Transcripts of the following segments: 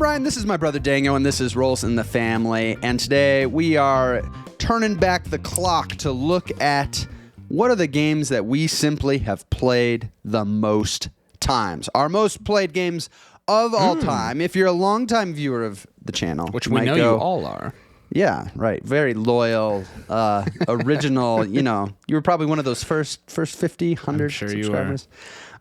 I'm Ryan, this is my brother Daniel, and this is Rolls in the Family. And today we are turning back the clock to look at what are the games that we simply have played the most times. Our most played games of all time. If you're a longtime viewer of the channel, which we know you all are. Yeah, right. Very loyal, original. You know, you were probably one of those first 50, 100 subscribers.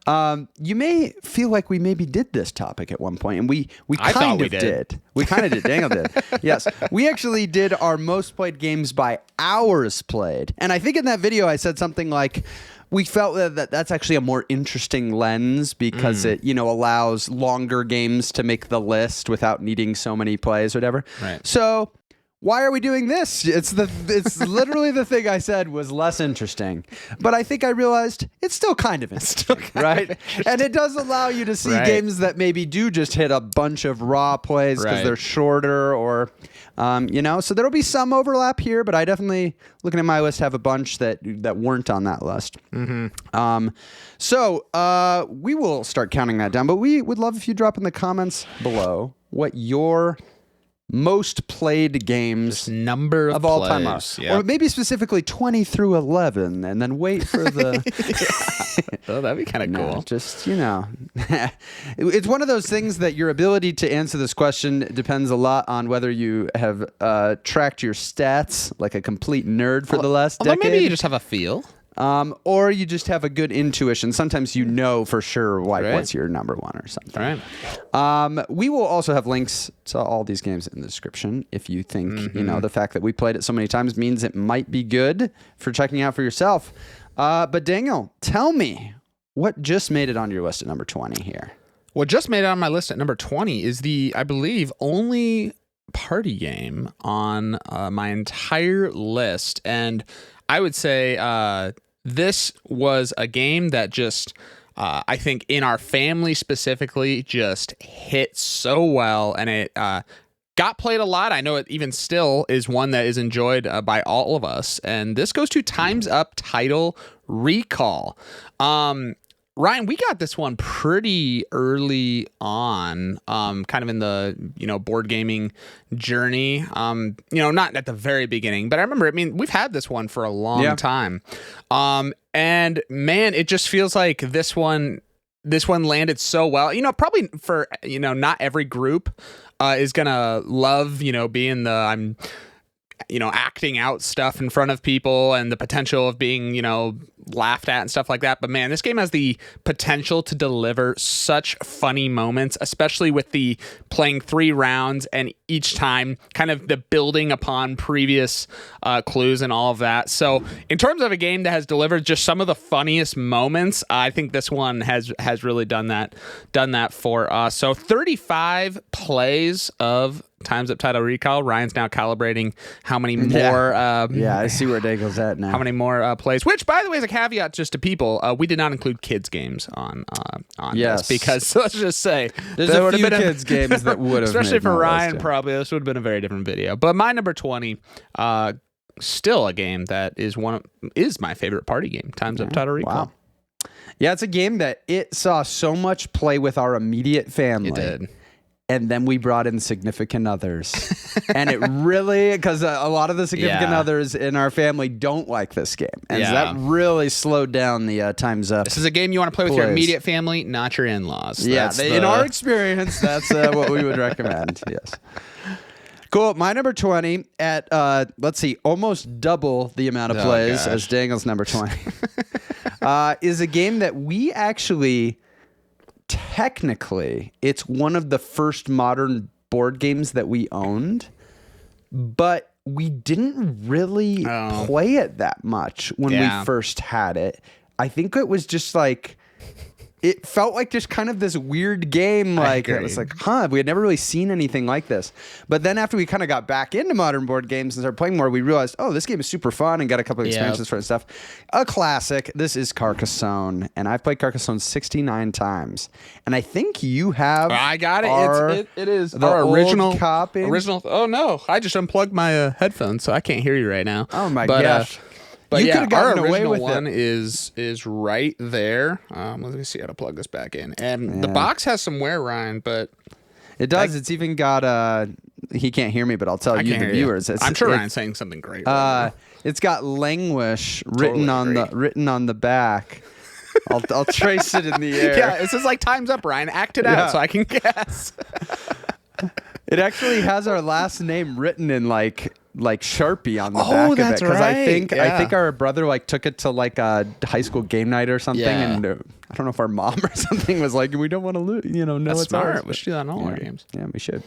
You may feel like we maybe did this topic at one point, and we kind of did. We kind of did. Daniel did. Yes. We actually did our most played games by hours played. And I think in that video I said something like, we felt that's actually a more interesting lens because it, allows longer games to make the list without needing so many plays or whatever. Right. So why are we doing this? It's literally the thing I said was less interesting, but I think I realized it's still kind of interesting, right? And it does allow you to see games that maybe do just hit a bunch of raw plays because they're shorter, or so there'll be some overlap here. But I definitely, looking at my list, have a bunch that weren't on that list. So we will start counting that down. But we would love if you drop in the comments below what your most played games just number of all time are. Yep. Or maybe specifically 20 through 11, and then wait for the Oh, that'd be kind of cool. Just it's one of those things that your ability to answer this question depends a lot on whether you have tracked your stats like a complete nerd for the last decade. Maybe you just have a feel. Or you just have a good intuition. Sometimes you know for sure what's your number one or something. Right. We will also have links to all these games in the description if you think, the fact that we played it so many times means it might be good for checking out for yourself. But Daniel, tell me, what just made it on your list at number 20 here? What just made it on my list at number 20 is the, I believe, only party game on my entire list. And I would say this was a game that just, I think in our family specifically, just hit so well. And it got played a lot. I know it even still is one that is enjoyed by all of us. And this goes to Time's Up Title Recall. Ryan, we got this one pretty early on, kind of in the, board gaming journey. Not at the very beginning, but I remember, we've had this one for a long time. And man, it just feels like this one landed so well. Probably for, not every group is going to love, being the, acting out stuff in front of people and the potential of being, laughed at and stuff like that. But man, this game has the potential to deliver such funny moments, especially with the playing 3 rounds and each time kind of the building upon previous clues and all of that. So in terms of a game that has delivered just some of the funniest moments, I think this one has really done that for us. So 35 plays of Time's Up Title Recall. Ryan's now calibrating how many more. I see where Daniel's at now. How many more plays? Which, by the way, is a caveat just to people. We did not include kids games on this because let's just say there's a few kids games that would have, especially for Ryan. Probably this would have been a very different video. But my number 20, still a game that is my favorite party game. Time's Up Title Recall. Wow. Yeah, it's a game that it saw so much play with our immediate family. It did. And then we brought in significant others. And it really, because a lot of the significant others in our family don't like this game. And so that really slowed down the Time's Up. This is a game you want to play with your immediate family, not your in-laws. In our experience, that's what we would recommend. Yes. Cool. My number 20 at, almost double the amount of plays as Daniel's number 20, is a game that we actually... Technically, it's one of the first modern board games that we owned, but we didn't really play it that much when we first had it. I think it was just like... It felt like just kind of this weird game. Like it was like, we had never really seen anything like this. But then after we kind of got back into modern board games and started playing more, we realized, this game is super fun and got a couple of expansions for it and stuff. A classic. This is Carcassonne, and I've played Carcassonne 69 times. And I think you have. I got it. It is the our original copy. Oh no! I just unplugged my headphones, so I can't hear you right now. Oh my gosh. But you could have gotten away with one it. Is right there. Let me see how to plug this back in. And the box has some wear, Ryan, but It does. It's even got he can't hear me, but I'll tell you, the viewers. I'm sure Ryan's saying something great. It's got languish written on the back. I'll trace it in the air. Yeah, this is like time's up, Ryan. Act it out so I can guess. It actually has our last name written in like Sharpie on the back of it, because I think our brother like took it to like a high school game night or something, and I don't know if our mom or something was like, we don't want to lose, know That's it's smart. ours. We should do that in all our games. Yeah, we should.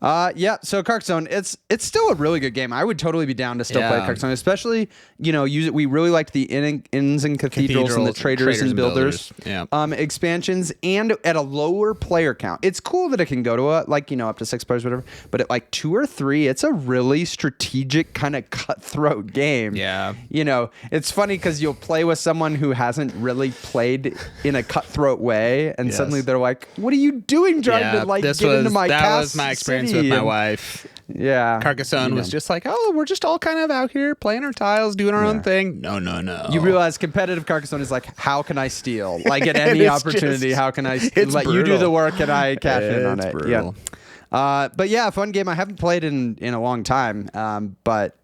So Carcassonne, it's still a really good game. I would totally be down to still play Carcassonne, especially, use it. We really liked the inns and cathedrals and the traders and builders expansions, and at a lower player count. It's cool that it can go to up to 6 players, whatever, but at like 2 or 3, it's a really strategic kind of cutthroat game. Yeah. It's funny because you'll play with someone who hasn't really played in a cutthroat way, and suddenly they're like, what are you doing trying to get into my castle? That was my experience with my wife. Yeah. Carcassonne was just like, we're just all kind of out here playing our tiles, doing our own thing. No. You realize competitive Carcassonne is like, how can I steal? Like at any opportunity, how can I let you do the work and I cash in on it? Brutal. Yeah. But yeah, fun game. I haven't played in a long time. But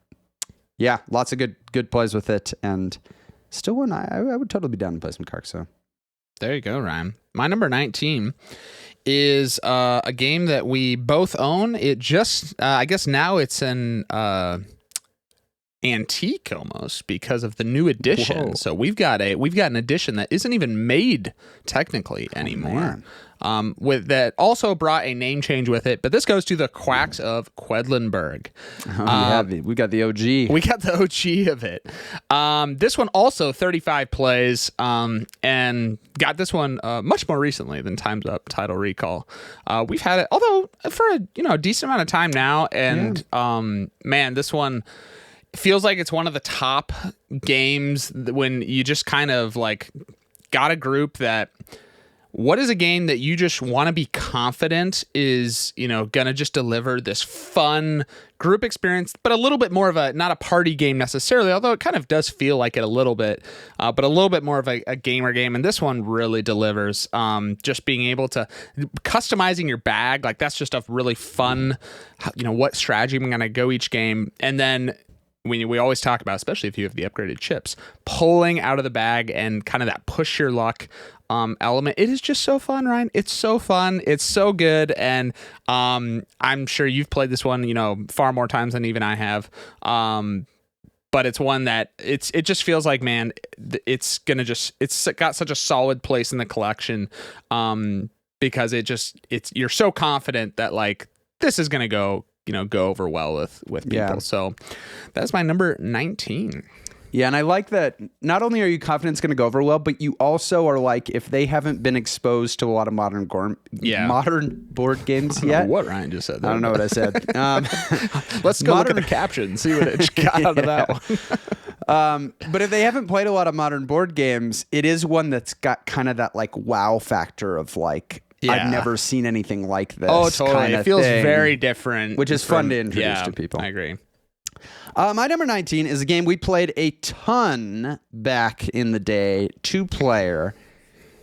yeah, lots of good plays with it, and still one I would totally be down to play some Carcassonne. There you go, Ryan. My number 19 is a game that we both own. It just, I guess now it's an antique almost because of the new edition. Whoa. So we've got an edition that isn't even made technically anymore. With that also brought a name change with it, but this goes to the Quacks of Quedlinburg. We got the OG. We got the OG of it. This one also 35 plays, and got this one much more recently than Time's Up Title Recall. We've had it, although for a decent amount of time now, and man, this one feels like it's one of the top games when you just kind of like got a group that. What is a game that you just want to be confident is, going to just deliver this fun group experience, but a little bit more of not a party game necessarily, although it kind of does feel like it a little bit, but a little bit more of a gamer game. And this one really delivers. Just being able to customizing your bag, like that's just a really fun, what strategy I'm going to go each game. And then we always talk about, especially if you have the upgraded chips, pulling out of the bag and kind of that push your luck element. It is just so fun, Ryan. It's so fun. It's so good. And I'm sure you've played this one, far more times than even I have. But it's one that it just feels like, man, it's got such a solid place in the collection because you're so confident that like this is going to go over well with people. Yeah. So that's my number 19. Yeah, and I like that not only are you confident it's going to go over well, but you also are like, if they haven't been exposed to a lot of modern board games yet. I don't know what Ryan just said there. I don't know what I said. Let's go look at the caption and see what it got out of that one. But if they haven't played a lot of modern board games, it is one that's got kind of that like wow factor of like, I've never seen anything like this. Oh, totally. It feels very different. Which is fun to introduce to people. I agree. My number 19 is a game we played a ton back in the day, 2-player,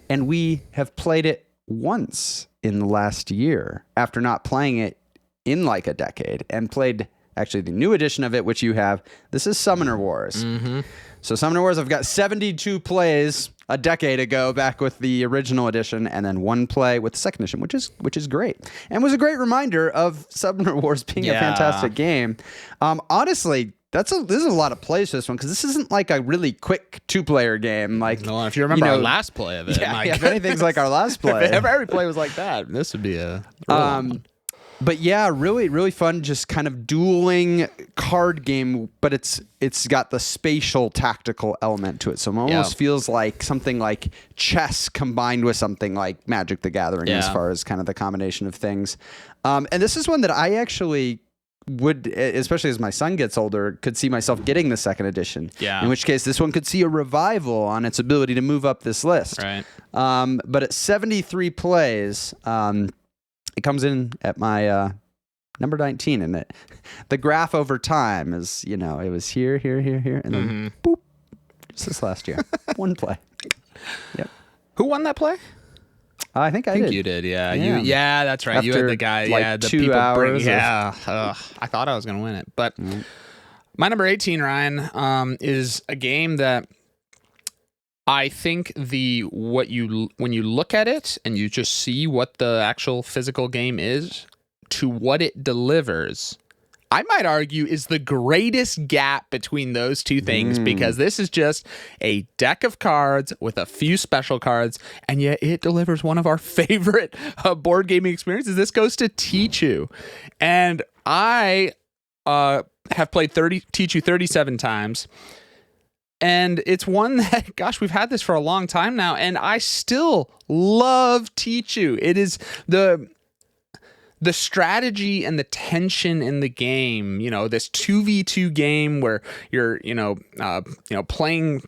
and we have played it once in the last year after not playing it in like a decade, and played actually the new edition of it, which you have. This is Summoner Wars. Mm-hmm. So Summoner Wars, I've got 72 plays a decade ago back with the original edition, and then 1 play with the second edition, which is great, and was a great reminder of Summoner Wars being a fantastic game. Honestly, this is a lot of plays for this one, because this isn't like a really quick 2-player game. Like, no, if you remember our last play of it, if anything's like our last play, if every play was like that, this would be a But yeah, really, really fun, just kind of dueling card game, but it's got the spatial tactical element to it. So it almost feels like something like chess combined with something like Magic the Gathering as far as kind of the combination of things. And this is one that I actually would, especially as my son gets older, could see myself getting the second edition. Yeah. In which case, this one could see a revival on its ability to move up this list. Right. But at 73 plays, it comes in at my number 19, and the graph over time is, it was here, and then boop, just this last year. 1 play. Yep. Who won that play? I think I did. You did, yeah. Yeah. Yeah, that's right. After, you had the guy, like, the 2 people hours. Yeah, I thought I was gonna win it, but my number 18, Ryan, is a game that I think when you look at it and you just see what the actual physical game is to what it delivers, I might argue is the greatest gap between those two things, because this is just a deck of cards with a few special cards, and yet it delivers one of our favorite board gaming experiences. This goes to Tichu, and I have played Tichu 37 times. And it's one that, gosh, we've had this for a long time now, and I still love Tichu. It is the strategy and the tension in the game. You know, this 2v2 game where you're, playing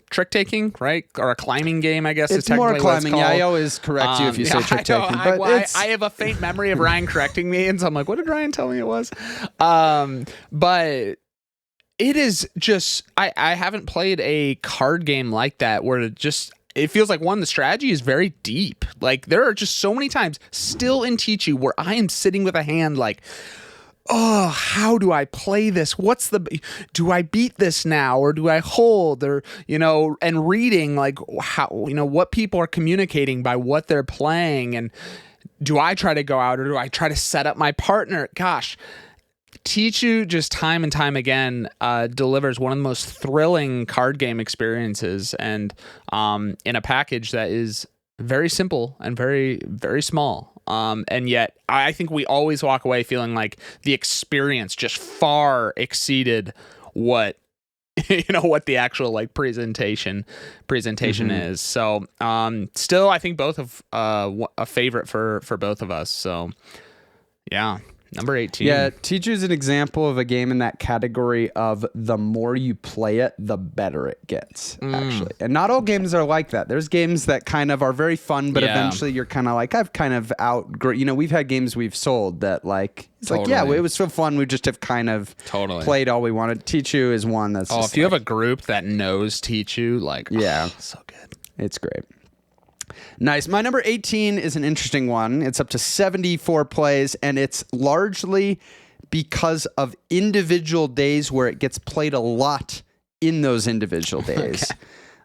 trick taking, right? Or a climbing game, I guess. It's more climbing. Yeah, I always correct you if you say trick taking. But I have a faint memory of Ryan correcting me, and so I'm like, what did Ryan tell me it was? But it is just, I haven't played a card game like that where it feels like, one, the strategy is very deep. Like, there are just so many times still in Tichu where I am sitting with a hand like, oh, how do I play this? Do I beat this now, or do I hold, or, and reading like how, what people are communicating by what they're playing. And do I try to go out, or do I try to set up my partner? Gosh, Tichu just time and time again delivers one of the most thrilling card game experiences, and in a package that is very simple and very, very small. And yet I think we always walk away feeling like the experience just far exceeded what what the actual like presentation is. So still, I think both of a favorite for both of us. So yeah. Number 18. Yeah, Tichu is an example of a game in that category of the more you play it, the better it gets, actually. And not all games are like that. There's games that kind of are very fun, but eventually you're kind of like, I've kind of we've had games we've sold that like, it's like, yeah, it was so fun. We just have kind of played all we wanted. Tichu is one that's if you have a group that knows Tichu, like, so good. It's great. Nice. My number 18 is an interesting one. It's up to 74 plays, and it's largely because of individual days where it gets played a lot in those individual days.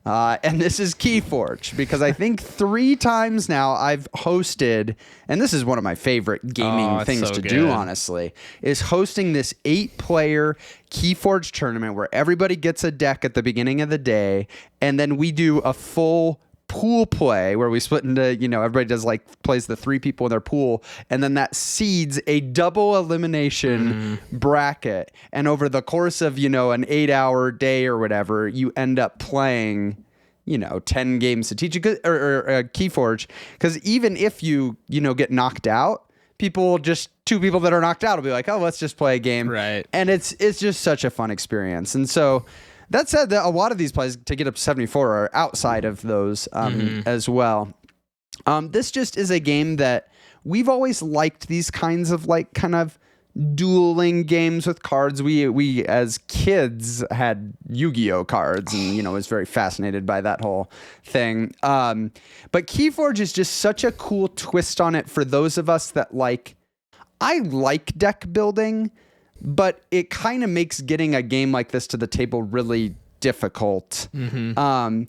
And this is Keyforge, because I think 3 times now I've hosted, and this is one of my favorite gaming things to do, honestly, is hosting this 8-player Keyforge tournament where everybody gets a deck at the beginning of the day, and then we do a full pool play where we split into, everybody plays the 3 people in their pool, and then that seeds a double elimination bracket. And over the course of, an 8-hour day or whatever, you end up playing, 10 games to teach you, or Keyforge. Because even if you, get knocked out, 2 people that are knocked out will be like, oh, let's just play a game. Right. And it's just such a fun experience. And so, that said, a lot of these plays to get up to 74 are outside of those as well. This just is a game that we've always liked, these kinds of like kind of dueling games with cards. We as kids had Yu-Gi-Oh cards, and was very fascinated by that whole thing. But Keyforge is just such a cool twist on it for those of us that I like deck building, but it kind of makes getting a game like this to the table really difficult. And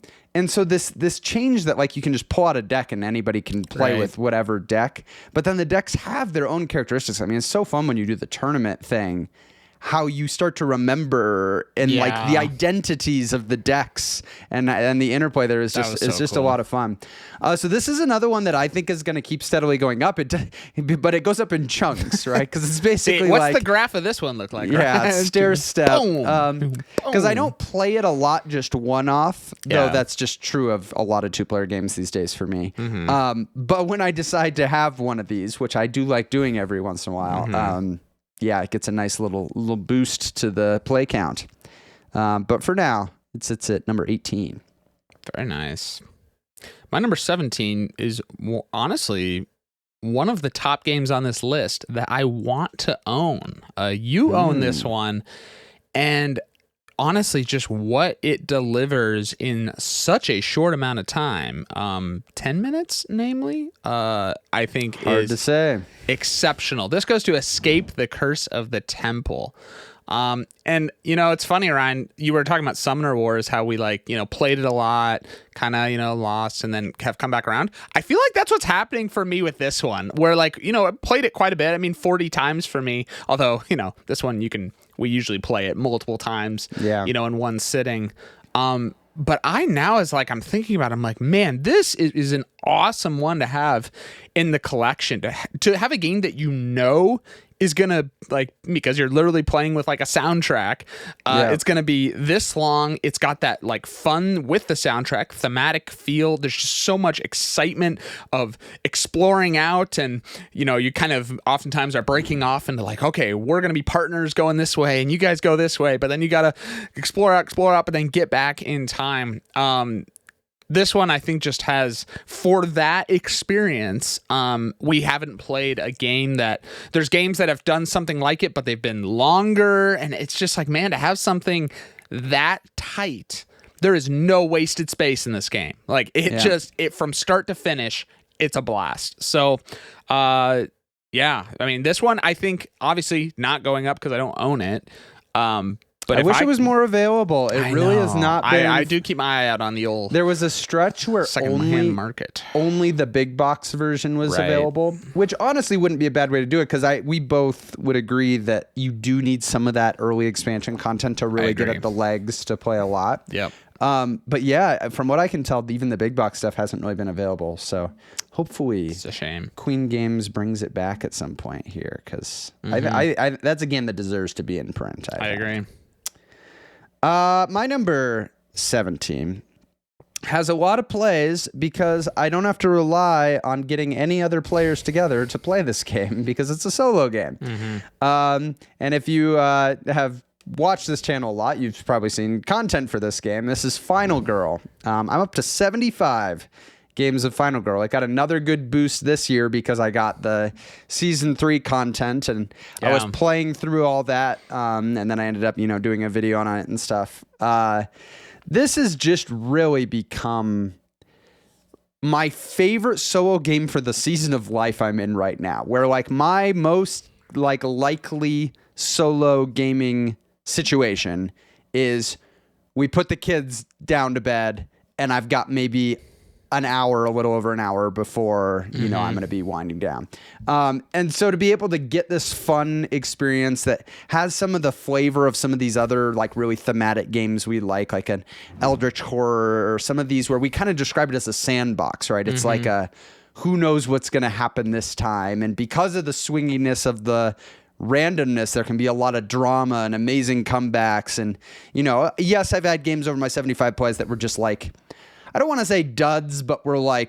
so this change that you can just pull out a deck and anybody can play with whatever deck, but then the decks have their own characteristics. I mean, it's so fun when you do the tournament thing, how you start to remember and the identities of the decks and the interplay there is just cool. A lot of fun. So this is another one that I think is going to keep steadily going up. But it goes up in chunks, right? Because it's basically what's the graph of this one look like? Yeah, stair step. Because I don't play it a lot, just one off. Though that's just true of a lot of 2-player games these days for me. But when I decide to have one of these, which I do like doing every once in a while. It gets a nice little boost to the play count. But for now, it sits at number 18. Very nice. My number 17 is honestly one of the top games on this list that I want to own. You own this one, and honestly, just what it delivers in such a short amount of time, 10 minutes, namely, I think Hard to say. Exceptional. This goes to Escape the Curse of the Temple. And it's funny, Ryan, you were talking about Summoner Wars, how we played it a lot, kind of, lost and then have come back around. I feel like that's what's happening for me with this one, where I played it quite a bit. I mean, 40 times for me, although, this one we usually play it multiple times, in one sitting. But I now, I'm thinking about it, I'm like, man, this is an awesome one to have in the collection, to have a game that is gonna, because you're literally playing with a soundtrack. It's gonna be this long. It's got that fun with the soundtrack, thematic feel. There's just so much excitement of exploring out, and you kind of oftentimes are breaking off into okay, we're gonna be partners going this way, and you guys go this way, but then you gotta explore out, but then get back in time. This one, I think, just has, for that experience, we haven't played a game there's games that have done something like it, but they've been longer, and it's just man, to have something that tight, there is no wasted space in this game. It from start to finish, it's a blast. So, I mean, this one, I think, obviously not going up because I don't own it. But I wish it was more available. It really has not been. I do keep my eye out on the old. There was a stretch where only the big box version was available, which honestly wouldn't be a bad way to do it, because we both would agree that you do need some of that early expansion content to really get at the legs to play a lot. Yep. But yeah, from what I can tell, even the big box stuff hasn't really been available. So hopefully, it's a shame. Queen Games brings it back at some point here, because that's a game that deserves to be in print. I agree. My number 17 has a lot of plays because I don't have to rely on getting any other players together to play this game, because it's a solo game. And if you have watched this channel a lot, you've probably seen content for this game. This is Final Girl. I'm up to 75 games of Final Girl. I got another good boost this year because I got the season 3 content, and I was playing through all that, and then I ended up doing a video on it and stuff. This has just really become my favorite solo game for the season of life I'm in right now, where my most likely solo gaming situation is we put the kids down to bed, and I've got maybe an hour, a little over an hour before, I'm going to be winding down. And so to be able to get this fun experience that has some of the flavor of some of these other really thematic games we like an Eldritch Horror, or some of these where we kind of describe it as a sandbox, right? It's like a who knows what's going to happen this time. And because of the swinginess of the randomness, there can be a lot of drama and amazing comebacks. And, yes, I've had games over my 75 plays that were just I don't want to say duds, but we're I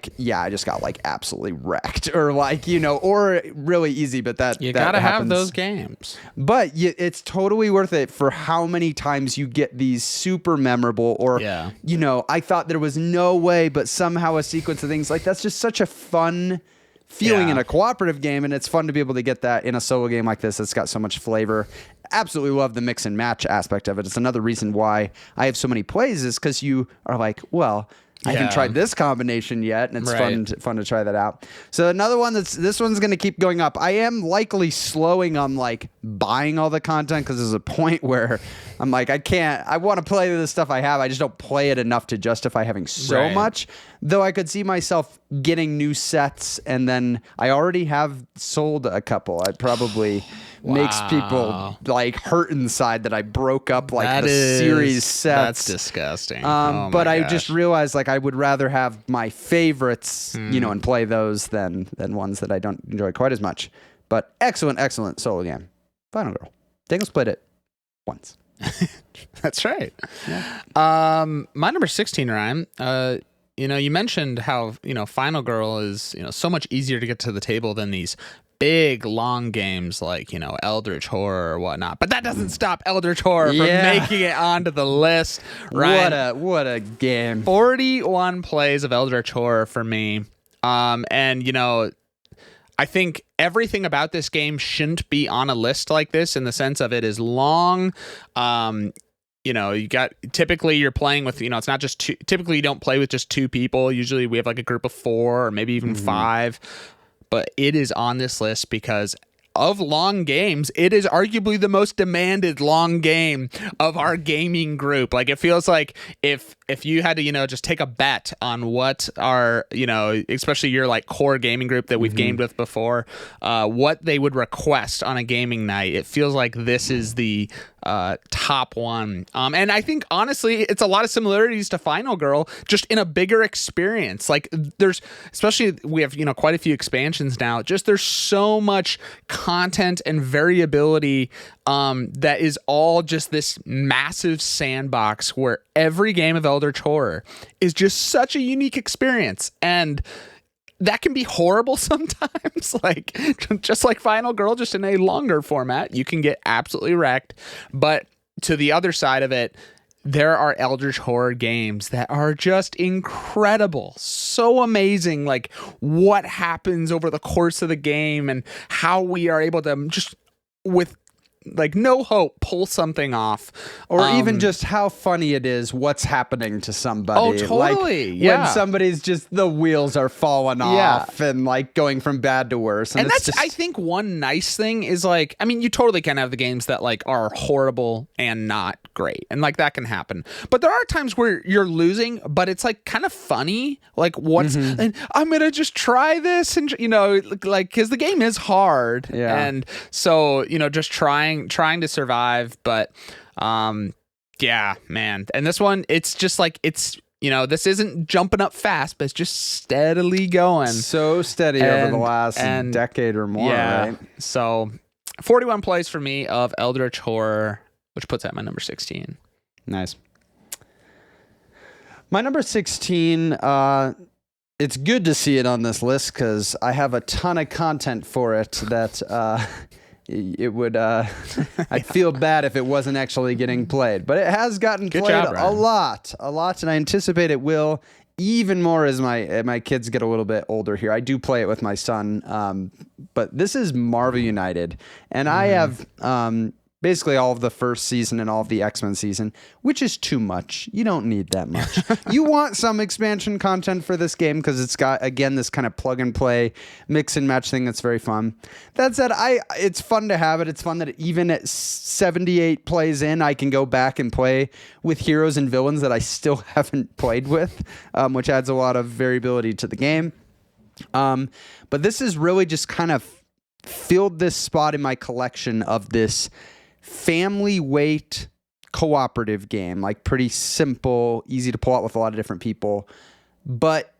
just got absolutely wrecked, or or really easy, but that you gotta have those games. But it's totally worth it for how many times you get these super memorable, or I thought there was no way, but somehow a sequence of things that's just such a fun feeling in a cooperative game, and it's fun to be able to get that in a solo game like this. It's got so much flavor. Absolutely love the mix and match aspect of it. It's another reason why I have so many plays, is because you are well, I haven't tried this combination yet, and it's fun to try that out. So another one this one's going to keep going up. I am likely slowing on buying all the content, because there's a point where I'm I want to play the stuff I have. I just don't play it enough to justify having so much. Though I could see myself getting new sets, and then I already have sold a couple. I probably makes people hurt inside that I broke up the series sets. That's disgusting. But I just realized I would rather have my favorites, and play those than ones that I don't enjoy quite as much. But excellent solo game. Final Girl. Daniel's played it once. That's right. Yeah. My number 16, Ryan. You mentioned how, Final Girl is, so much easier to get to the table than these big, long games like, Eldritch Horror or whatnot. But that doesn't stop Eldritch Horror from making it onto the list. Ryan, what a game. 41 plays of Eldritch Horror for me. And, I think everything about this game shouldn't be on a list like this, in the sense of it is long. you got, typically you're playing with, it's not just two. Typically you don't play with just two people. Usually we have like a group of 4 or maybe even 5. But it is on this list because of long games, it is arguably the most demanded long game of our gaming group. Like, it feels like if you had to, just take a bet on what our, especially your like core gaming group that we've gamed with before, what they would request on a gaming night, it feels like this is the top one. And I think honestly, it's a lot of similarities to Final Girl, just in a bigger experience. Like, there's, especially we have, quite a few expansions now, just there's so much content and variability that is all just this massive sandbox where every game of Eldritch Horror is just such a unique experience. And that can be horrible sometimes, like just like Final Girl, just in a longer format, you can get absolutely wrecked. But to the other side of it, there are Eldritch Horror games that are just incredible, so amazing, like what happens over the course of the game and how we are able to just, with like no hope, pull something off, or even just how funny it is what's happening to somebody. Oh, totally. Like, when somebody's just, the wheels are falling off and like going from bad to worse. And that's just, I think one nice thing is, like, I mean, you totally can have the games that like are horrible and not great, and like that can happen. But there are times where you're losing, but it's like kind of funny. Like, what's and I'm gonna just try this, and like, because the game is hard, and so just trying to survive. But yeah, man. And this one, it's just like, it's, this isn't jumping up fast, but it's just steadily going. So steady over the last decade or more, right? So 41 plays for me of Eldritch Horror, which puts at my number 16. Nice. My number 16, it's good to see it on this list because I have a ton of content for it that it would I'd feel bad if it wasn't actually getting played, but it has gotten played a lot, and I anticipate it will even more as my kids get a little bit older here. I do play it with my son, but this is Marvel United, and I have basically all of the first season and all of the X-Men season, which is too much. You don't need that much. You want some expansion content for this game because it's got, again, this kind of plug and play mix and match thing that's very fun. That said, it's fun to have it. It's fun that even at 78 plays in, I can go back and play with heroes and villains that I still haven't played with, which adds a lot of variability to the game. But this is really just kind of filled this spot in my collection of this family weight cooperative game, like pretty simple, easy to pull out with a lot of different people, but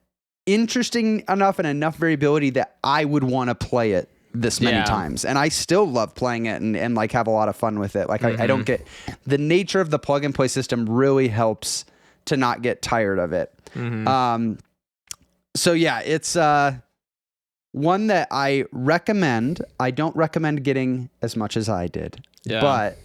interesting enough and enough variability that I would want to play it this many times. And I still love playing it and like have a lot of fun with it. Like I don't get, the nature of the plug and play system really helps to not get tired of it. So yeah, it's one that I recommend. I don't recommend getting as much as I did. But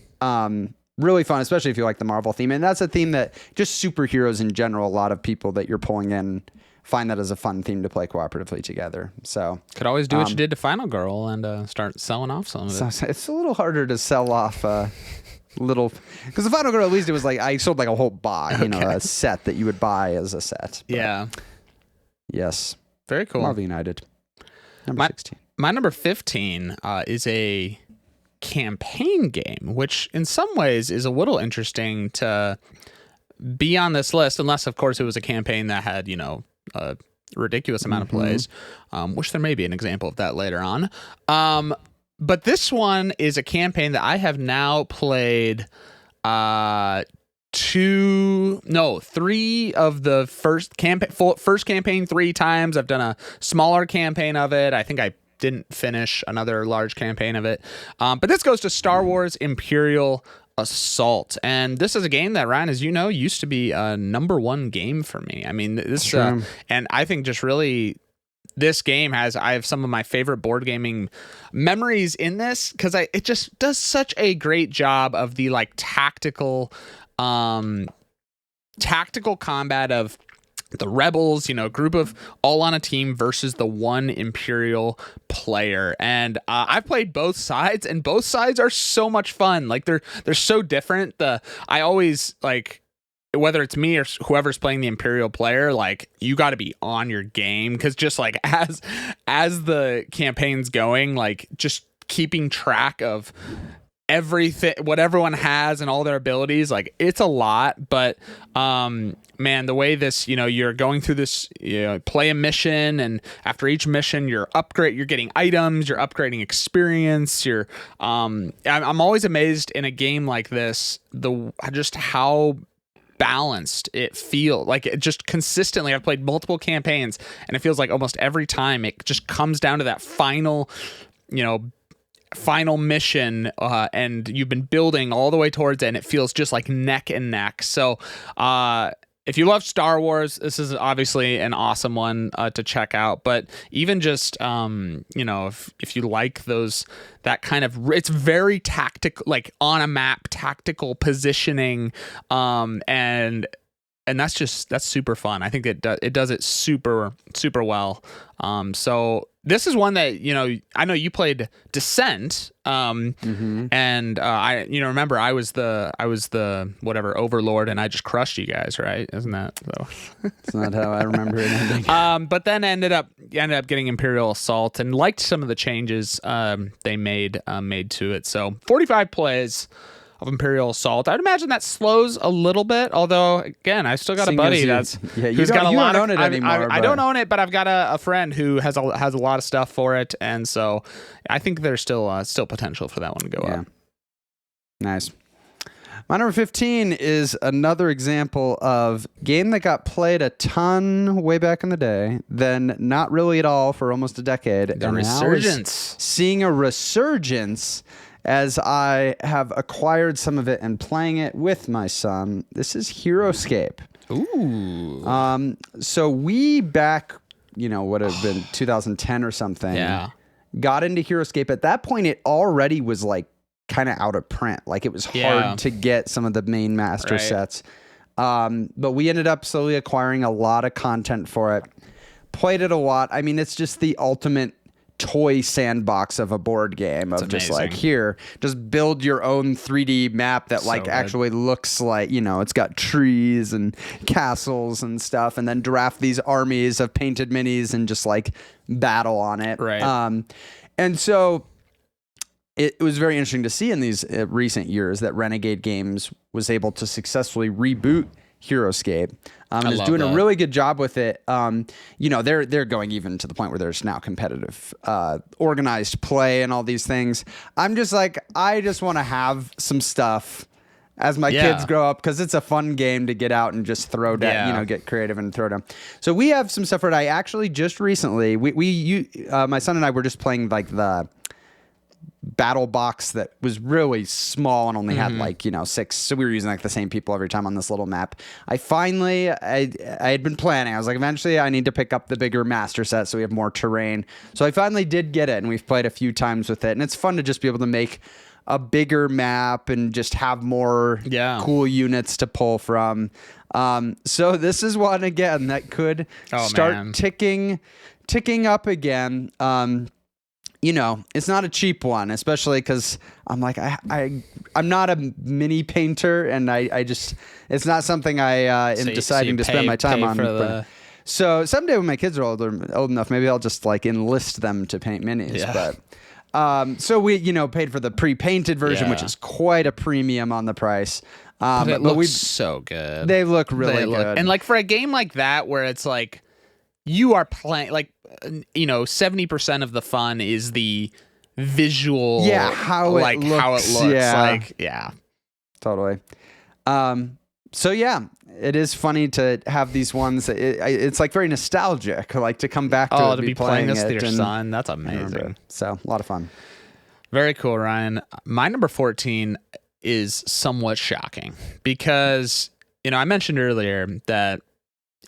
really fun, especially if you like the Marvel theme. And that's a theme that just superheroes in general, a lot of people that you're pulling in find that as a fun theme to play cooperatively together. So could always do what you did to Final Girl and start selling off some of it. So it's a little harder to sell off little, because the Final Girl, at least it was like I sold like a whole box, a set that you would buy as a set. But yes, very cool. Marvel United, number 16. My number 15 is a campaign game, which in some ways is a little interesting to be on this list, unless of course it was a campaign that had a ridiculous amount of plays, which there may be an example of that later on. But this one is a campaign that I have now played 3 of the first campaign 3 times. I've done a smaller campaign of it. I think I didn't finish another large campaign of it. But this goes to Star Wars Imperial Assault. And this is a game that, Ryan, as you know, used to be a number 1 game for me. I mean, this, and I think just really, this game I have some of my favorite board gaming memories in this, because it just does such a great job of the like tactical combat of the rebels, group of all on a team versus the one Imperial player. And I've played both sides, and both sides are so much fun. Like they're so different. I always like, whether it's me or whoever's playing the Imperial player, like you got to be on your game, because just like as the campaign's going, like just keeping track of everything, what everyone has and all their abilities, like it's a lot. But man, the way this, you're going through this, play a mission, and after each mission you're getting items, you're upgrading experience, I'm always amazed in a game like this, just how balanced it feels. Like it just consistently, I've played multiple campaigns, and it feels like almost every time it just comes down to that final mission, and you've been building all the way towards it, and it feels just like neck and neck. So if you love Star Wars, this is obviously an awesome one to check out. But even just if you like that kind of, it's very tactical, like on a map, tactical positioning, and that's super fun. I think it does it super super well. So this is one that, I know you played Descent, and I remember I was the whatever overlord, and I just crushed you guys, right? Isn't that so? It's not how I remember it ending. But then ended up getting Imperial Assault, and liked some of the changes they made to it. So 45 plays of Imperial Assault. I'd imagine that slows a little bit, although again, I still got a buddy who's got a lot of. I don't own it, but I've got a friend who has a lot of stuff for it, and so I think there's still potential for that one to go up. Nice. My number 15 is another example of game that got played a ton way back in the day, then not really at all for almost a decade. The resurgence. Seeing a resurgence as I have acquired some of it and playing it with my son. This is HeroScape. Ooh. So we back, would have been 2010 or something. Yeah. Got into HeroScape. At that point, it already was like kind of out of print. Like it was hard to get some of the main master sets. But we ended up slowly acquiring a lot of content for it. Played it a lot. I mean, it's just the ultimate toy sandbox of a board game of just like, here, just build your own 3D map that actually looks like, it's got trees and castles and stuff, and then draft these armies of painted minis and just like battle on it. Right. And so it was very interesting to see in these recent years that Renegade Games was able to successfully reboot HeroScape, and is doing a really good job with it. They're going even to the point where there's now competitive, organized play and all these things. I'm just like, I just want to have some stuff as my kids grow up, because it's a fun game to get out and just throw down, get creative and throw down. So we have some stuff for it. I actually just recently, my son and I were just playing like the battle box that was really small and only had 6, so we were using like the same people every time on this little map. I had been planning, I was like, eventually I need to pick up the bigger master set so we have more terrain. So I finally did get it, and we've played a few times with it, and it's fun to just be able to make a bigger map and just have more cool units to pull from. So this is one again that could start ticking up again. It's not a cheap one, especially because I'm like, I'm not a mini painter, and I just, it's not something I am deciding to spend my time on. So someday when my kids are old enough, maybe I'll just like enlist them to paint minis. Yeah. But so we, paid for the pre-painted version, which is quite a premium on the price. But it looks so good. They look really good. And like for a game like that, where it's like you are playing, like, 70% of the fun is the visual, how it looks. Totally. So it is funny to have these ones. It's like very nostalgic, like to come back to it, to be playing this with your son. That's amazing. So a lot of fun. Very cool, Ryan. My number 14 is somewhat shocking because, I mentioned earlier that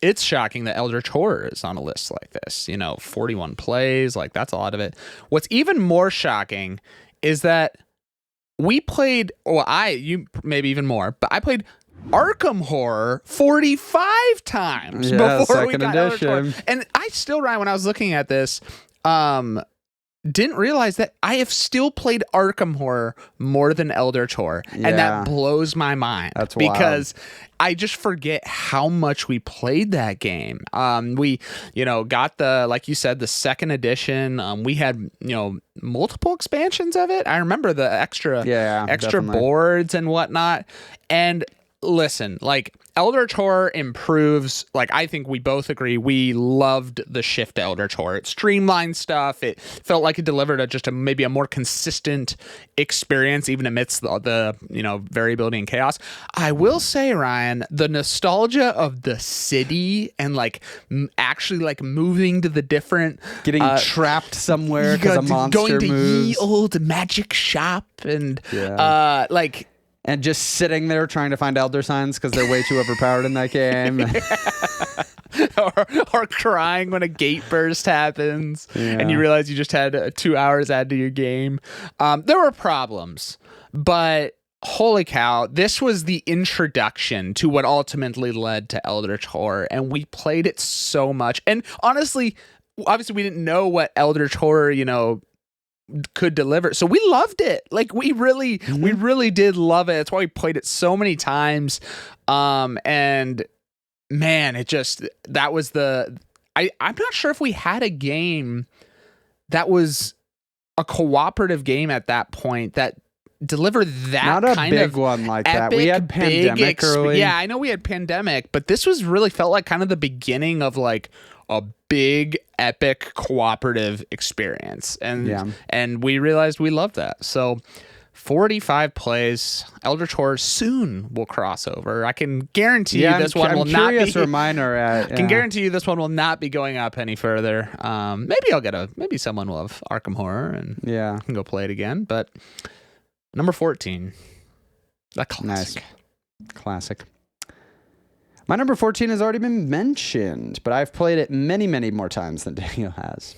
it's shocking that Eldritch Horror is on a list like this. 41 plays, like that's a lot of it. What's even more shocking is that we played, you maybe even more, but I played Arkham Horror 45 times before we got Elder Horror. And I still, Ryan, when I was looking at this, didn't realize that I have still played Arkham Horror more than Elder Horror, and that blows my mind. That's because I just forget how much we played that game. We, got the, like you said, the second edition. We had, multiple expansions of it. I remember the extra definitely. boards and whatnot. And listen, like, Elder Horror improves. Like, I think we both agree we loved the shift to Elder Horror. It streamlined stuff. It felt like it delivered maybe a more consistent experience, even amidst the variability and chaos. I will say, Ryan, the nostalgia of the city and actually moving to the different, getting trapped somewhere because a monster going to moves. Ye Old Magic Shop and and just sitting there trying to find elder signs because they're way too overpowered in that game. or crying when a gate burst happens and you realize you just had 2 hours added to your game. There were problems, but holy cow, this was the introduction to what ultimately led to Eldritch Horror, and we played it so much. And honestly, obviously we didn't know what Eldritch Horror, could deliver, so we loved it. Like, we really did love it. That's why we played it so many times. And man, that was I'm not sure if we had a game that was a cooperative game at that point that delivered that not a kind big of one like that. We had Pandemic early. Yeah, I know we had Pandemic, but this was really felt like kind of the beginning of like a big epic cooperative experience, and we realized we loved that. So 45 plays. Eldritch Horror soon will cross over. I can guarantee you this one will not be. I can guarantee you this one will not be going up any further. Maybe someone will have Arkham Horror and can go play it again. But number 14, the classic. Nice. Classic. My number 14 has already been mentioned, but I've played it many, many more times than Daniel has.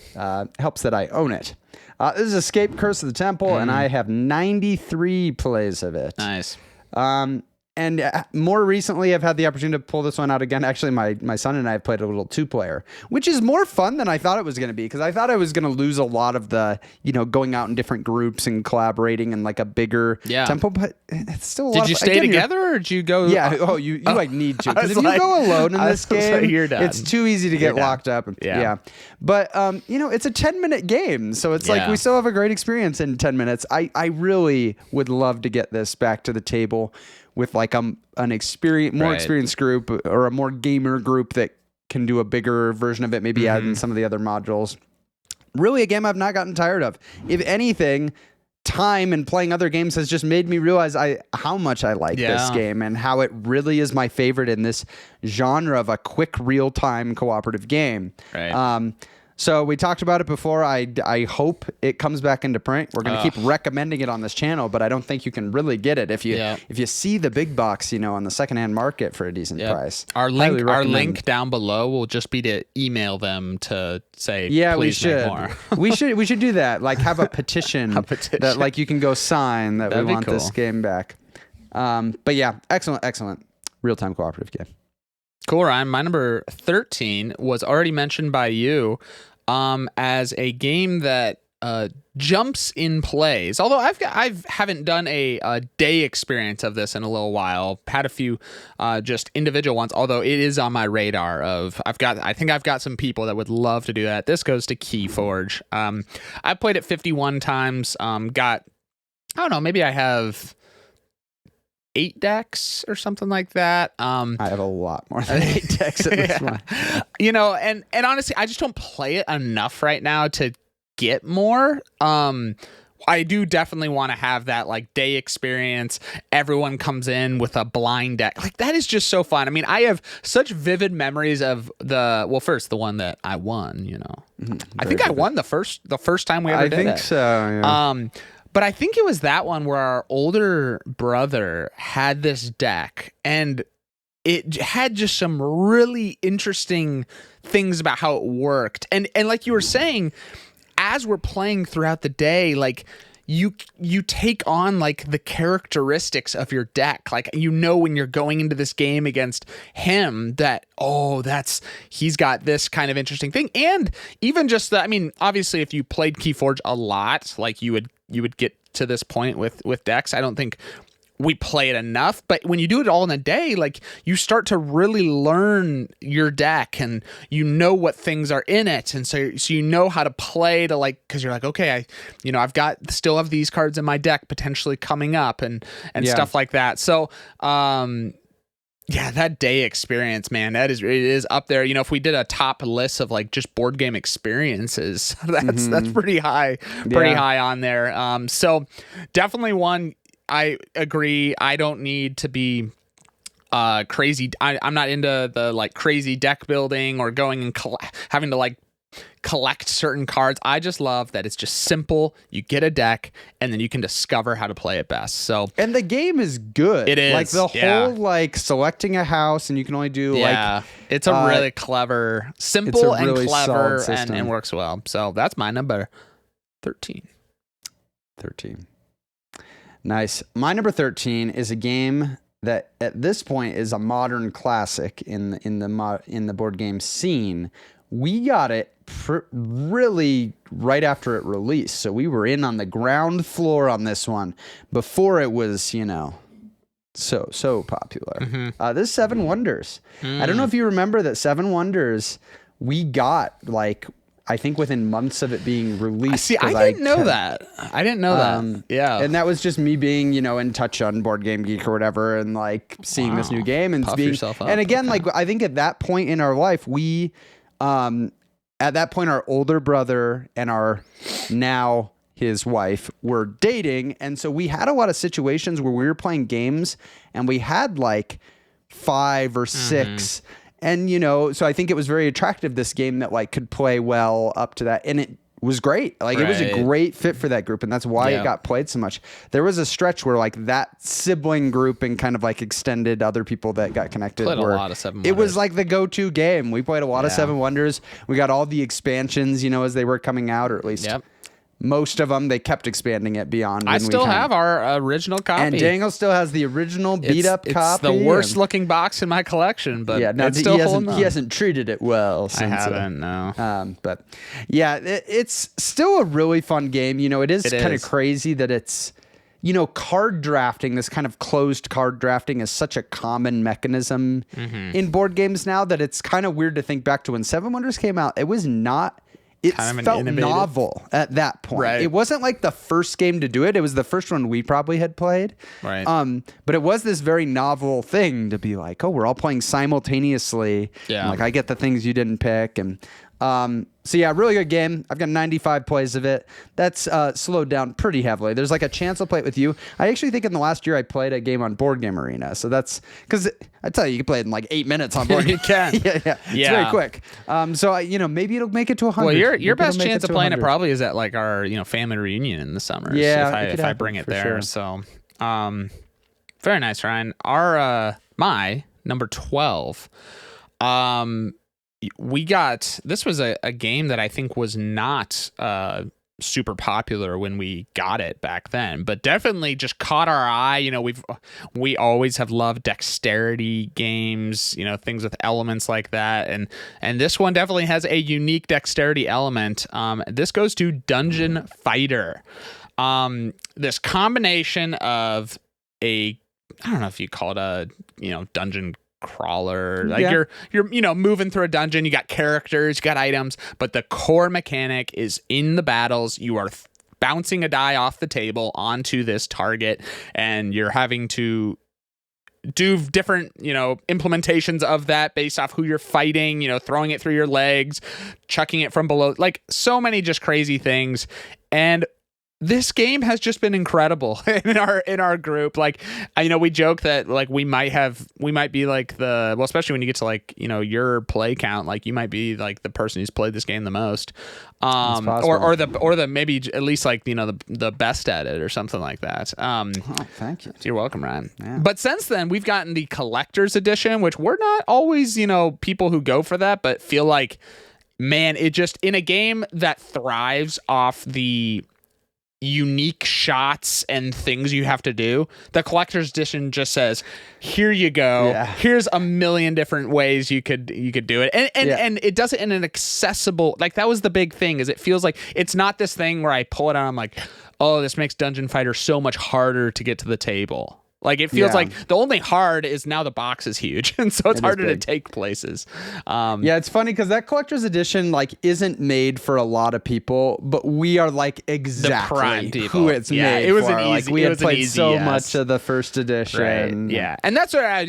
Helps that I own it. This is Escape Curse of the Temple, and I have 93 plays of it. Nice. And more recently, I've had the opportunity to pull this one out again. Actually, my son and I have played a little 2-player, which is more fun than I thought it was going to be, because I thought I was going to lose a lot of the, going out in different groups and collaborating in like a bigger tempo. But it's still a lot. Did you stay together or did you go? Yeah. You need to, because if you go alone in this game, you're done. It's too easy to get locked up. Yeah. But it's a 10-minute game, so it's like we still have a great experience in 10 minutes. I really would love to get this back to the table with like an experienced group, or a more gamer group that can do a bigger version of it, maybe add in some of the other modules. Really a game I've not gotten tired of. If anything, time and playing other games has just made me realize how much I like this game, and how it really is my favorite in this genre of a quick real-time cooperative game. Right. So we talked about it before. I hope it comes back into print. We're going to keep recommending it on this channel, but I don't think you can really get it if you see the big box, on the secondhand market for a decent price. Our link down below will just be to email them to say, please make more. we should do that. Like, have a petition, that like you can go sign that we want this game back. But yeah, excellent real-time cooperative game. Cool, Ryan. My number 13 was already mentioned by you as a game that jumps in plays. Although I haven't done a day experience of this in a little while. Had a few just individual ones. Although it is on my radar. I think I've got some people that would love to do that. This goes to Keyforge. I played it 51 times. I don't know. Maybe I have 8 decks or something like that. I have a lot more than 8 decks at this one. And honestly, I just don't play it enough right now to get more. I do definitely want to have that like day experience. Everyone comes in with a blind deck. Like, that is just so fun. I mean, I have such vivid memories of the one that I won, I think I won the first time we ever did it. I think so, yeah. But I think it was that one where our older brother had this deck, and it had just some really interesting things about how it worked. And like you were saying, as we're playing throughout the day, like, you take on like the characteristics of your deck. Like, when you're going into this game against him that, he's got this kind of interesting thing. And even just obviously if you played Keyforge a lot, like you would get to this point with decks. I don't think we play it enough, but when you do it all in a day, like you start to really learn your deck and what things are in it. And so you know how to play to like, cause you're like, okay, I've still have these cards in my deck potentially coming up and stuff like that. So, that day experience, man, it is up there. If we did a top list of like just board game experiences, that's pretty high on there. So definitely one. I agree. I don't need to be crazy. I'm not into the like crazy deck building or going and having to like collect certain cards. I just love that it's just simple. You get a deck and then you can discover how to play it best. So, and the game is good. It is like the whole like selecting a house and you can only do it's a really clever, simple and really clever and works well. So that's my number 13. Nice. My number 13 is a game that at this point is a modern classic in the board game scene. We got it really right after it released, so we were in on the ground floor on this one before it was so popular. This is Seven Wonders. I don't know if you remember that Seven Wonders we got like, I think within months of it being released. See, I didn't know that. Yeah. And that was just me being, in touch on Board Game Geek or whatever and like seeing this new game and Puff being, yourself up. and again, like I think at that point in our life, we, at that point, our older brother and his wife were dating. And so we had a lot of situations where we were playing games and we had like 5 or 6 and, so I think it was very attractive, this game that like could play well up to that. And it was great. Like it was a great fit for that group. And that's why it got played so much. There was a stretch where like that sibling group and kind of like extended other people that got connected. Played a lot of Seven Wonders. It was like the go-to game. We played a lot of Seven Wonders. We got all the expansions, as they were coming out, or at least most of them. They kept expanding it beyond. I still have our original copy. And Daniel still has the original beat-up copy. It's the worst looking box in my collection, but it's still he hasn't treated it well since. I haven't, no. But yeah, it's still a really fun game. It is kind of crazy that it's, card drafting, this kind of closed card drafting is such a common mechanism in board games now that it's kind of weird to think back to when Seven Wonders came out. It was not... It felt novel at that point. Right. It wasn't like the first game to do it. It was the first one we probably had played. Right. But it was this very novel thing to be like, oh, we're all playing simultaneously. Yeah. And like I get the things you didn't pick. And so yeah, really good game. I've got 95 plays of it. That's slowed down pretty heavily. There's like a chance I'll play it with you. I actually think in the last year I played a game on Board Game Arena. So that's because I tell you can play it in like 8 minutes on Board Game. You can. yeah. It's very quick. So maybe it'll make it to 100. Well, your best chance of playing it probably is at like our family reunion in the summer. Yeah, if I bring it there. Sure. So very nice, Ryan. Our my number 12. This was a game that I think was not super popular when we got it back then, but definitely just caught our eye. We always have loved dexterity games, things with elements like that, and this one definitely has a unique dexterity element. This goes to Dungeon Fighter. This combination of I don't know if you call it a dungeon crawler, like you're moving through a dungeon, you got characters, you got items, but the core mechanic is in the battles. You are bouncing a die off the table onto this target and you're having to do different implementations of that based off who you're fighting, throwing it through your legs, chucking it from below, like so many just crazy things. And this game has just been incredible in our group. Like, we joke that like we might be like especially when you get to like, your play count, like you might be like the person who's played this game the most, or the maybe at least like, the best at it or something like that. Thank you. You're welcome, Ryan. Yeah. But since then we've gotten the collector's edition, which we're not always, people who go for that, but feel like, man, it just in a game that thrives off the unique shots and things you have to do. The collector's edition just says, here you go. Yeah. Here's a million different ways you could do it. And it does it in an accessible, like that was the big thing, is it feels like it's not this thing where I pull it out and I'm like, oh, this makes Dungeon Fighter so much harder to get to the table. Like it feels like the only hard is now the box is huge, and so it's harder to take places. Yeah, it's funny because that collector's edition like isn't made for a lot of people, but we are like exactly who it's made. It was for. An easy. Like we had played so yes. much of the first edition. Right. Yeah, and that's where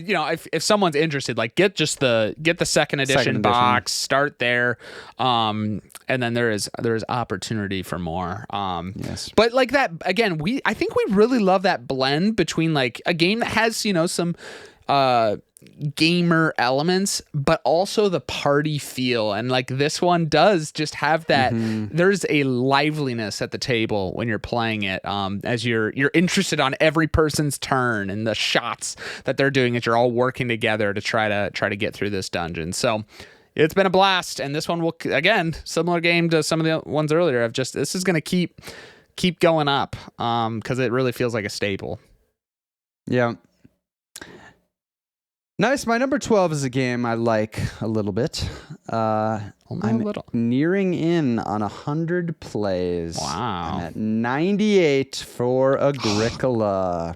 if someone's interested, like get the second edition box, start there, and then there is opportunity for more. Yes, but like that again, I think we really love that blend between like a game that has some gamer elements, but also the party feel, and like this one does just have that. There's a liveliness at the table when you're playing it, as you're interested on every person's turn and the shots that they're doing as you're all working together to try to get through this dungeon. So it's been a blast, and this one will, again, similar game to some of the ones earlier. This is going to keep going up, because it really feels like a staple. Yeah. Nice. My number 12 is a game I like a little bit. I'm nearing in on 100 plays. Wow. I'm at 98 for Agricola.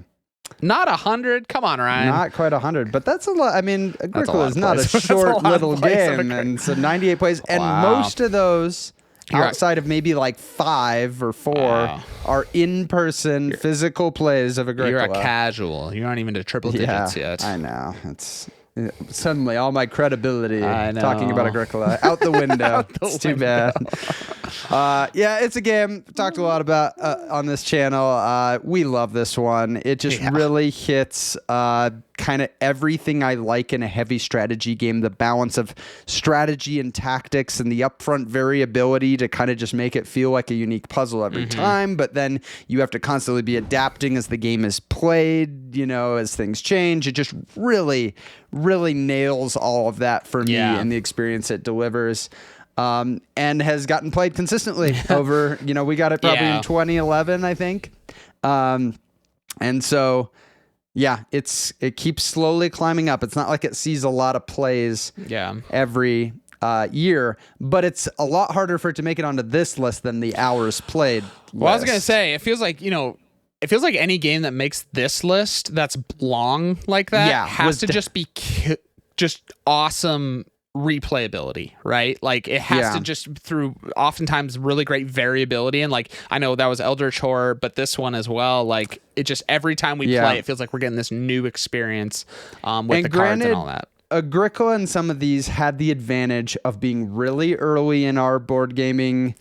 Not 100? Come on, Ryan. Not quite 100, but that's a lot. I mean, Agricola is not a short little game, and so 98 plays. And most of those, outside of maybe like 5 or 4, are in-person physical plays of Agricola. You're a casual. You aren't even to triple digits yet. I know. It's suddenly all my credibility talking about Agricola out the window. It's too bad. It's a game we talked a lot about on this channel. We love this one. It just really hits kind of everything I like in a heavy strategy game. The balance of strategy and tactics and the upfront variability to kind of just make it feel like a unique puzzle every time. But then you have to constantly be adapting as the game is played, as things change. It just really, really nails all of that for me and the experience it delivers. And has gotten played consistently over, we got it probably in 2011, I think. And so, it keeps slowly climbing up. It's not like it sees a lot of plays every year, but it's a lot harder for it to make it onto this list than the hours played list. Well, I was going to say, it feels like, any game that makes this list that's long like that has to just be just awesome replayability, right? Like it has to just through oftentimes really great variability, and like I know that was Eldritch Horror, but this one as well, like it just every time we play it feels like we're getting this new experience with the cards and all that. Agricola and some of these had the advantage of being really early in our board gaming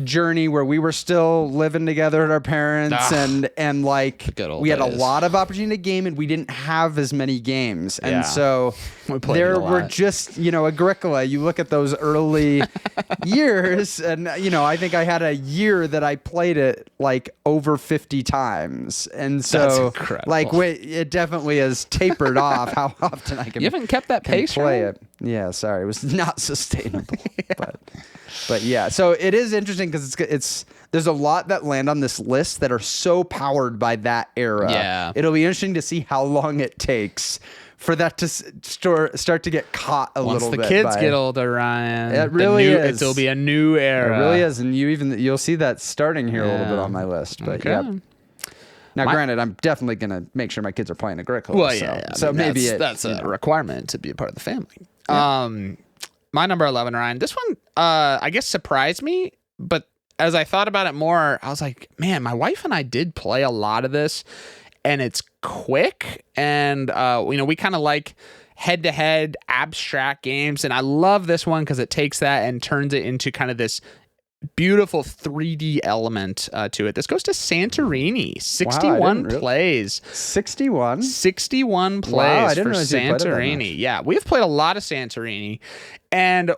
journey, where we were still living together at our parents and like we had a lot of opportunity to game, and we didn't have as many games. And so there were just, Agricola, you look at those early years, and I think I had a year that I played it like over 50 times. And so like it definitely has tapered off how often I can. You haven't kept that pace, play it. Yeah, sorry, it was not sustainable. But yeah, so it is interesting because it's there's a lot that land on this list that are so powered by that era. Yeah, it'll be interesting to see how long it takes for that to start to get caught a little bit. Once the kids get older, Ryan, it really is. It'll be a new era. It really is, and you'll see that starting here a little bit on my list. But Now, granted, I'm definitely going to make sure my kids are playing Agricola. Well, so maybe that's a requirement to be a part of the family. Yeah. My number 11, Ryan. This one, I guess, surprised me. But as I thought about it more, I was like, man, my wife and I did play a lot of this, and it's quick. And, we kind of like head-to-head abstract games. And I love this one because it takes that and turns it into kind of this beautiful 3D element to it. This goes to Santorini. 61 plays. 61 plays for Santorini. Yeah, we've played a lot of Santorini, and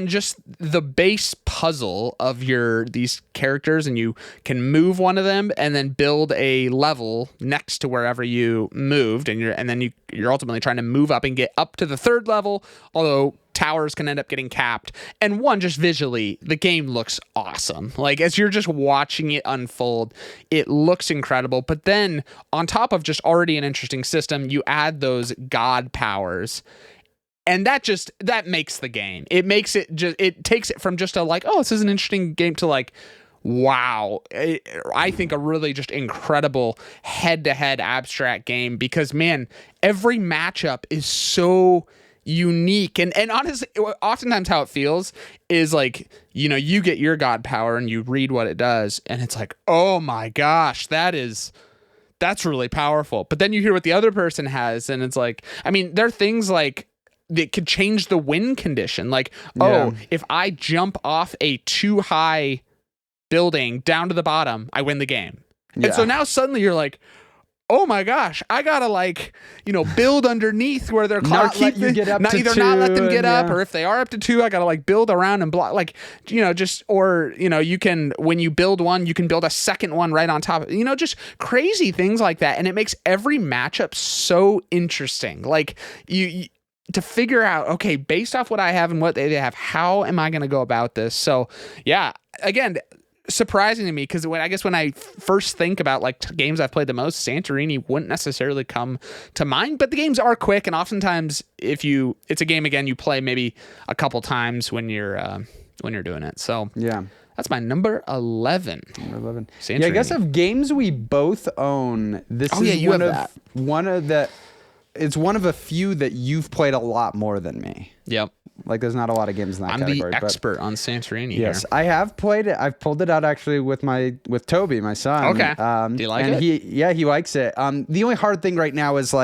just the base puzzle of these characters, and you can move one of them and then build a level next to wherever you moved, and then you're ultimately trying to move up and get up to the third level, although towers can end up getting capped. And one, just visually, the game looks awesome. Like, as you're just watching it unfold, it looks incredible. But then on top of just already an interesting system, you add those god powers. And that makes the game. It makes it it takes it from just a like, oh, this is an interesting game to like, wow. I think a really just incredible head-to-head abstract game because, man, every matchup is so unique. And honestly, oftentimes how it feels is like, you get your god power and you read what it does and it's like, oh my gosh, that's really powerful. But then you hear what the other person has and it's like, I mean, there are things like that could change the win condition. Like, if I jump off a too high building down to the bottom, I win the game. Yeah. And so now suddenly you're like, oh my gosh, I gotta build underneath where they're not let you get up to either 2, not let them get up, or if they are up to 2, I gotta build around and block, you can, when you build one, you can build a second one right on top of, just crazy things like that. And it makes every matchup so interesting. Like you to figure out, okay, based off what I have and what they have, how am I going to go about this? So yeah, again, surprising to me because when I first think about games I've played the most, Santorini wouldn't necessarily come to mind, but the games are quick, and oftentimes it's a game again you play maybe a couple times when you're doing it. So yeah, that's my number 11. Number 11. Santorini. Yeah, I guess of games we both own, this is it's one of a few that you've played a lot more than me. Yep. Like, there's not a lot of games in that category. I'm the expert on Santorini. Yes, I have played it. I've pulled it out actually with Toby, my son. Okay. Do you like it? He likes it. The only hard thing right now is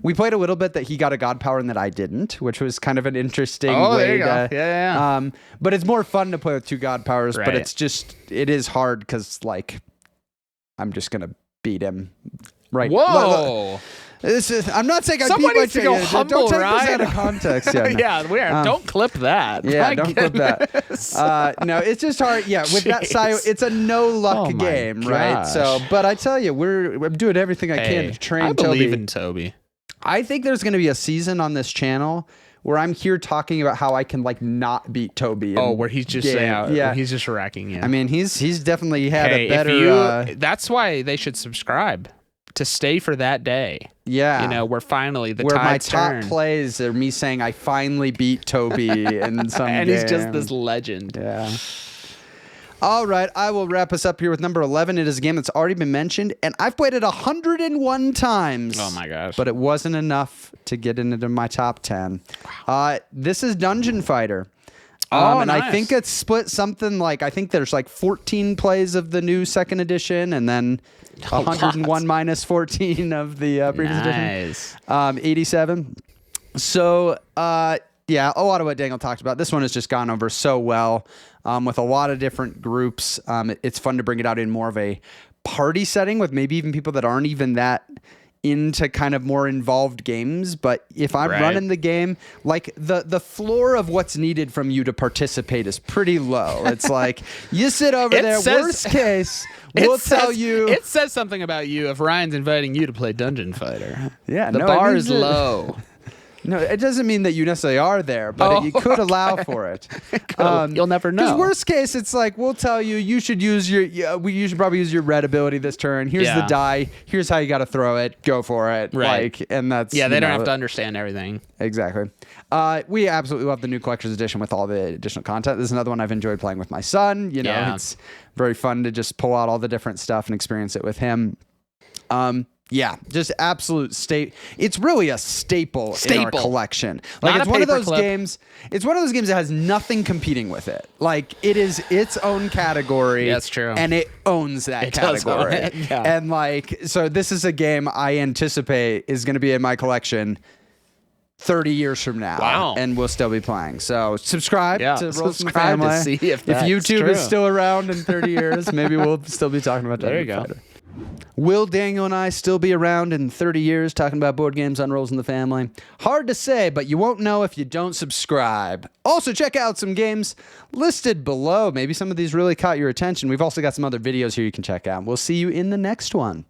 we played a little bit that he got a god power and that I didn't, which was kind of an interesting way there you go. Yeah. But it's more fun to play with 2 god powers. Right. But it is hard because I'm just gonna beat him. Right. Whoa. I'm not saying I Somebody beat my needs to go humble, Don't take right? this out of context. Yeah, no. Yeah, we are. Don't clip that. Yeah, don't clip that. No, it's just hard. Yeah, with that side, it's a no luck game, right? So, but I tell you, I'm doing everything I can to train Toby. I believe in Toby. I think there's going to be a season on this channel where I'm here talking about how I can not beat Toby. Where he's just he's just racking you. I mean, he's definitely had a better. That's why they should subscribe. To stay for that day. Yeah. Where finally the where my tides top turn. plays are me saying I finally beat Toby in some and game. He's just this legend. Yeah. All right, I will wrap us up here with number 11. It is a game that's already been mentioned, and I've played it 101 times. Oh my gosh. But it wasn't enough to get into my top 10. Wow. This is Dungeon Fighter. And nice. I think it's split something I think there's 14 plays of the new second edition and then 101 minus 14 of the previous edition. 87. So, yeah, a lot of what Daniel talked about. This one has just gone over so well with a lot of different groups. It's fun to bring it out in more of a party setting with maybe even people that aren't even that into kind of more involved games. But if I'm running the game, the floor of what's needed from you to participate is pretty low. It's you sit over there, worst case, we'll tell you. It says something about you if Ryan's inviting you to play Dungeon Fighter. Yeah, the bar is low. No, it doesn't mean that you necessarily are there, but you could allow for it. You'll never know. Because worst case, it's we'll tell you, you should use you should probably use your red ability this turn. Here's the die. Here's how you got to throw it. Go for it. Right. And that's they don't have to understand everything. Exactly. We absolutely love the new collector's edition with all the additional content. This is another one I've enjoyed playing with my son. It's very fun to just pull out all the different stuff and experience it with him. Yeah, just absolute It's really a staple in our collection. It's one of those games. It's one of those games that has nothing competing with it. It is its own category. That's true. And it owns that category. Does own it. Yeah. And so this is a game I anticipate is going to be in my collection 30 years from now. Wow. And we'll still be playing. So subscribe to Rolls from the Subscribe Family. to see if YouTube true. is still around in 30 years, maybe we'll still be talking about There you Dungeon go. Fighter. Will Daniel and I still be around in 30 years talking about board games on Rolls in the Family? Hard to say, but you won't know if you don't subscribe. Also, check out some games listed below. Maybe some of these really caught your attention. We've also got some other videos here you can check out. We'll see you in the next one.